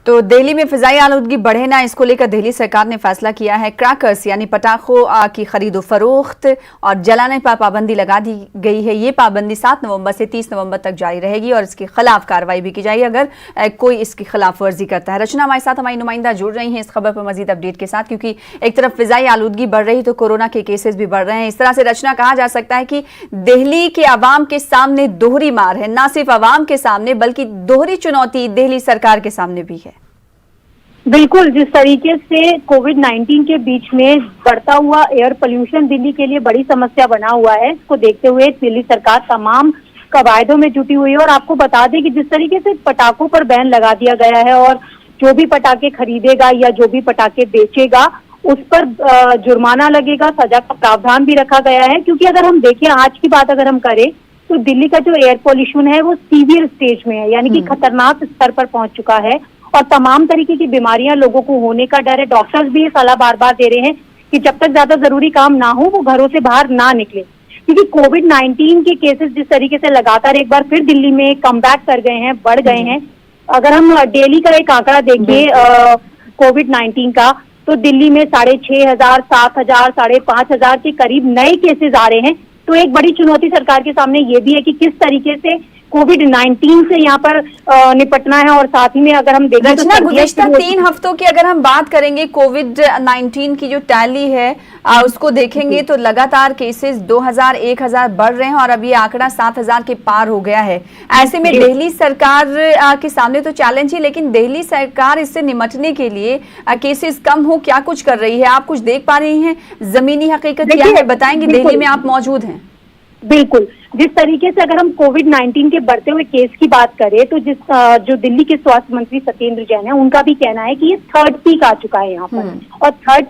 तो दिल्ली में फिजाई आलूदगी बढ़े ना, इसको लेकर दिल्ली सरकार ने फैसला किया है। क्रैकर्स यानी पटाखों की खरीदो फरोख्त और जलाने पर पाबंदी लगा दी गई है। ये पाबंदी 7 नवंबर से 30 नवंबर तक जारी रहेगी और इसके खिलाफ कार्रवाई भी की जाएगी अगर कोई इसकी खिलाफ वर्जी करता है। रचना हमारे साथ हमारी नुमाइंदा जुड़ रही हैं इस खबर पर मजीद अपडेट के साथ, क्योंकि एक तरफ फिजाई आलूदगी बढ़ रही तो कोरोना के केसेस भी बढ़ रहे हैं। इस तरह से रचना कहा जा सकता है कि दिल्ली के अवाम के सामने दोहरी मार है, ना सिर्फ अवाम के सामने बल्कि दोहरी चुनौती दिल्ली सरकार के सामने भी है। बिल्कुल, जिस तरीके से कोविड-19 के बीच में बढ़ता हुआ एयर पोल्यूशन दिल्ली के लिए बड़ी समस्या बना हुआ है, इसको देखते हुए दिल्ली सरकार तमाम कवायदों में जुटी हुई है। और आपको बता दें कि जिस तरीके से पटाखों पर बैन लगा दिया गया है और जो भी पटाखे खरीदेगा या जो भी पटाखे बेचेगा उस पर जुर्माना लगेगा, सजा का प्रावधान भी रखा गया है। क्योंकि अगर हम देखें, आज की बात अगर हम करें तो दिल्ली का जो एयर पोल्यूशन है वो सीवियर स्टेज में है, यानी कि खतरनाक स्तर पर पहुंच चुका है और तमाम तरीके की बीमारियां लोगों को होने का डर है। डॉक्टर्स भी ये सलाह बार बार दे रहे हैं कि जब तक ज्यादा जरूरी काम ना हो वो घरों से बाहर ना निकले, क्योंकि कोविड-19 के केसेस जिस तरीके से लगातार एक बार फिर दिल्ली में कमबैक कर गए हैं, बढ़ गए हैं। अगर हम दिल्ली का एक आंकड़ा देखें कोविड-19 का, तो दिल्ली में 6,500, 7,000, 5,500 के करीब नए केसेस आ रहे हैं। तो एक बड़ी चुनौती सरकार के सामने ये भी है कि किस तरीके से कोविड-19 से यहाँ पर निपटना है। और साथ ही में अगर हम देखें तो गुज़िश्ता 3 हफ्तों की अगर हम बात करेंगे कोविड-19 की जो टैली है उसको देखेंगे तो लगातार केसेस 2,000, 1,000 बढ़ रहे हैं और अभी आंकड़ा 7,000 के पार हो गया है। ऐसे में दिल्ली सरकार के सामने तो चैलेंज ही, लेकिन दिल्ली सरकार इससे निपटने के लिए केसेस कम हो क्या कुछ कर रही है? आप कुछ देख पा रही हैं? जमीनी हकीकत क्या है बताएंगे? दिल्ली में आप मौजूद हैं। बिल्कुल, जिस तरीके से अगर हम कोविड-19 के बढ़ते हुए केस की बात करें तो जो दिल्ली के स्वास्थ्य मंत्री सत्येंद्र जैन है, उनका भी कहना है कि ये 3rd पीक आ चुका है यहाँ पर। और थर्ड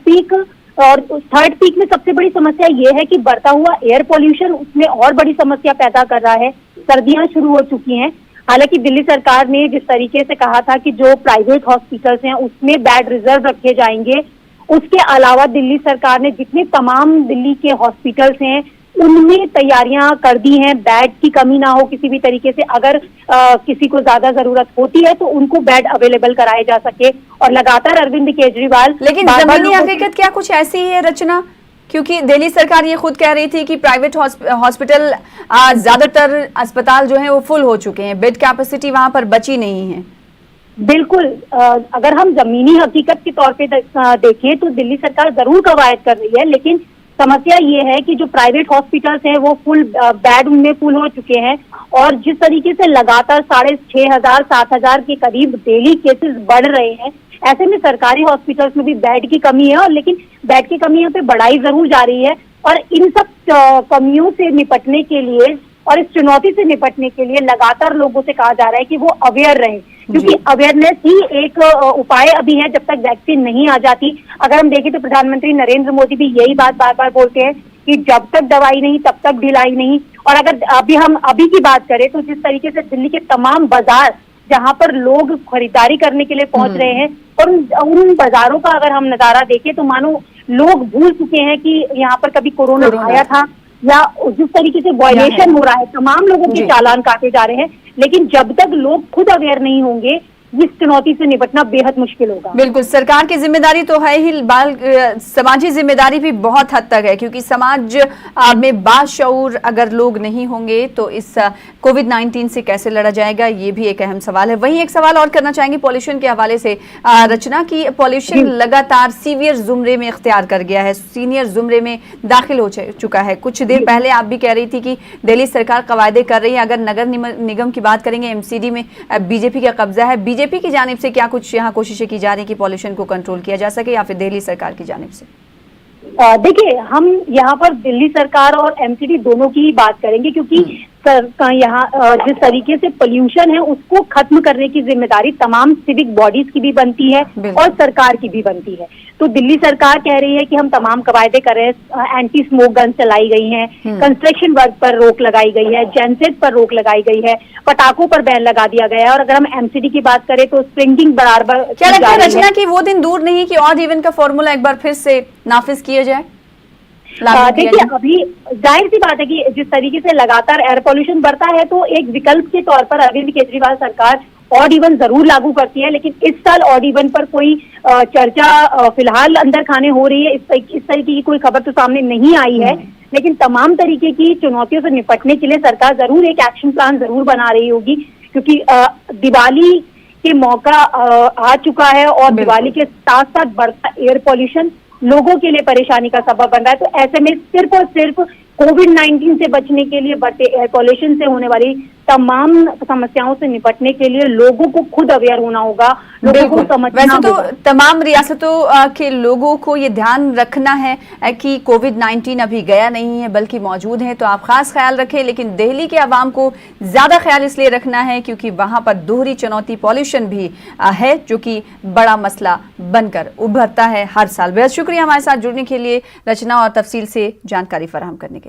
पीक में सबसे बड़ी समस्या ये है कि बढ़ता हुआ एयर पोल्यूशन उसमें और बड़ी समस्या पैदा कर रहा है। सर्दियां शुरू हो चुकी हैं। हालांकि दिल्ली सरकार ने जिस तरीके से कहा था कि जो प्राइवेट हॉस्पिटल्स हैं उसमें बेड रिजर्व रखे जाएंगे, उसके अलावा दिल्ली सरकार ने जितने तमाम दिल्ली के हॉस्पिटल्स हैं उनमें तैयारियां कर दी हैं, बेड की कमी ना हो किसी भी तरीके से। अगर किसी को ज्यादा जरूरत होती है तो उनको बेड अवेलेबल कराए जा सके। और लगातार अरविंद केजरीवाल, लेकिन जमीनी हकीकत क्या कुछ ऐसी है रचना? क्योंकि दिल्ली सरकार ये खुद कह रही थी कि प्राइवेट हॉस्पिटल ज्यादातर अस्पताल जो है वो फुल हो चुके हैं, बेड कैपेसिटी वहां पर बची नहीं है। बिल्कुल, अगर हम जमीनी हकीकत के तौर पे देखें तो दिल्ली सरकार जरूर कवायद कर रही है, लेकिन समस्या ये है कि जो प्राइवेट हॉस्पिटल्स हैं वो फुल बेड उनमें फुल हो चुके हैं। और जिस तरीके से लगातार 6,500, 7,000 के करीब डेली केसेस बढ़ रहे हैं, ऐसे में सरकारी हॉस्पिटल्स में भी बेड की कमी है। और लेकिन बेड की कमी यहाँ पे बढ़ाई जरूर जा रही है। और इन सब कमियों से निपटने के लिए और इस चुनौती से निपटने के लिए लगातार लोगों से कहा जा रहा है कि वो अवेयर रहें, क्योंकि अवेयरनेस ही एक उपाय अभी है जब तक वैक्सीन नहीं आ जाती। अगर हम देखें तो प्रधानमंत्री नरेंद्र मोदी भी यही बात बार बार बोलते हैं कि जब तक दवाई नहीं तब तक ढिलाई नहीं। और अगर हम अभी की बात करें तो जिस तरीके से दिल्ली के तमाम बाजार जहां पर लोग खरीदारी करने के लिए पहुंच रहे हैं, और उन बाजारों का अगर हम नजारा देखें तो मानो लोग भूल चुके हैं कि यहाँ पर कभी कोरोना आया था, या जिस तरीके से वायलेशन हो रहा है, तमाम लोगों के चालान काटे जा रहे हैं। लेकिन जब तक लोग खुद अवेयर नहीं होंगे इस चुनौती से निपटना बेहद मुश्किल होगा। बिल्कुल, सरकार की जिम्मेदारी तो है ही, समाजी जिम्मेदारी भी बहुत हद तक है, क्योंकि समाज में बाशऊर अगर लोग नहीं होंगे तो इस कोविड-19 से कैसे लड़ा जाएगा, ये भी एक अहम सवाल है। वहीं एक सवाल और करना चाहेंगे पॉल्यूशन के हवाले से। रचना की पॉल्यूशन लगातार सीवियर जुमरे में इख्तियार कर गया है, सीनियर जुमरे में दाखिल हो चुका है। कुछ देर पहले आप भी कह रही थी कि दिल्ली सरकार कवायदे कर रही है। अगर नगर निगम की बात करेंगे, MCD में बीजेपी का कब्जा है। बीजेपी की जानिब से क्या कुछ यहाँ कोशिशें की जा रही हैं कि पॉल्यूशन को कंट्रोल किया जा सके, या फिर दिल्ली सरकार की जानिब से? देखिए, हम यहाँ पर दिल्ली सरकार और MCD दोनों की ही बात करेंगे, क्योंकि यहाँ जिस तरीके से पोल्यूशन है उसको खत्म करने की जिम्मेदारी तमाम सिविक बॉडीज की भी बनती है और सरकार की भी बनती है। तो दिल्ली सरकार कह रही है कि हम तमाम कवायदे कर रहे हैं। एंटी स्मोक गन चलाई गई हैं, कंस्ट्रक्शन वर्क पर रोक लगाई गई है, जेनसेट पर रोक लगाई गई है, पटाखों पर बैन लगा दिया गया है। और अगर हम MCD की बात करें तो स्प्रिंटिंग बराबर। क्या लगता है रचना की वो दिन दूर नहीं कि ऑड इवन का फॉर्मूला एक बार फिर से नाफिज किया जाए? देखिए, अभी जाहिर सी बात है कि जिस तरीके से लगातार एयर पोल्यूशन बढ़ता है तो एक विकल्प के तौर पर अरविंद केजरीवाल सरकार ऑड इवन जरूर लागू करती है, लेकिन इस साल ऑड इवन पर कोई चर्चा फिलहाल अंदर खाने हो रही है, इस तरीके की कोई खबर तो सामने नहीं आई है। लेकिन तमाम तरीके की चुनौतियों से निपटने के लिए सरकार जरूर एक एक्शन प्लान जरूर बना रही होगी, क्योंकि दिवाली के मौका आ चुका है और दिवाली के साथ साथ बढ़ता एयर पॉल्यूशन लोगों के लिए परेशानी का सबब बन रहा है। तो ऐसे में सिर्फ और सिर्फ कोविड-19 से बचने के लिए, बढ़ते एयर पॉल्यूशन से होने वाली तमाम समस्याओं से निपटने के लिए लोगों को खुद अवेयर होना होगा, लोगों को समझना वैसे तो होगा। तमाम रियासतों के लोगों को ये ध्यान रखना है कि कोविड-19 अभी गया नहीं है बल्कि मौजूद है, तो आप खास ख्याल रखें। लेकिन दिल्ली के आवाम को ज्यादा ख्याल इसलिए रखना है क्योंकि वहां पर दोहरी चुनौती पॉल्यूशन भी है, जो कि बड़ा मसला बनकर उभरता है हर साल। बेहद शुक्रिया हमारे साथ जुड़ने के लिए, रचना, और तफसील से जानकारी फराहम करने के लिए।